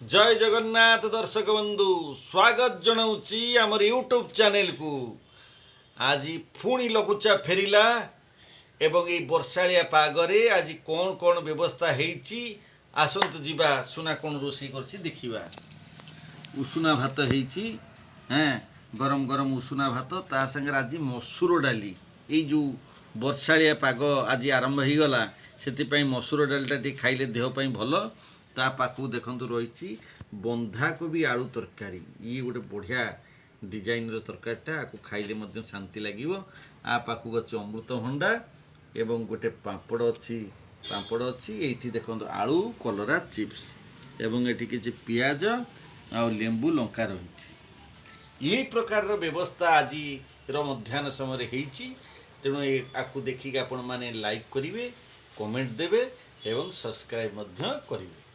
जय जगन्नाथ दर्शक बंधु स्वागत जनाऊँगी आमर यूट्यूब चैनल को। आज पुणी लघुचाप फेरिला एवं ये वर्षाड़िया पागरे आज कौन कौन व्यवस्था होती आसतु जीवा सुना कौन रोषे कर देखा। उषुना भात होती हाँ गरम गरम उषुना भात ता संगे आज मसूर डाली ये जो वर्षाड़िया पाग आज आरंभ हो गला से मसूर डालीटा टी खाइले देहपाई भल। ता पाखु देखु रही बंधाकोबी आलू तरकारी ये गोटे बढ़िया डिजाइन तरकारीटा आपको खाइले मध्य शांति लगे। आ पाखु अच्छे अमृतभंडा एवं गोटे पापड़ अच्छी ये देखो आलू कलरा चिप्स एवं ये किसी पियाज आ लेंबू लंका रही यही प्रकार व्यवस्था आज मध्याह्न समय होती। तेणु आपको देखिक आपण मैंने लाइक करेंगे कमेंट देवे एवं सब्सक्राइब करेंगे।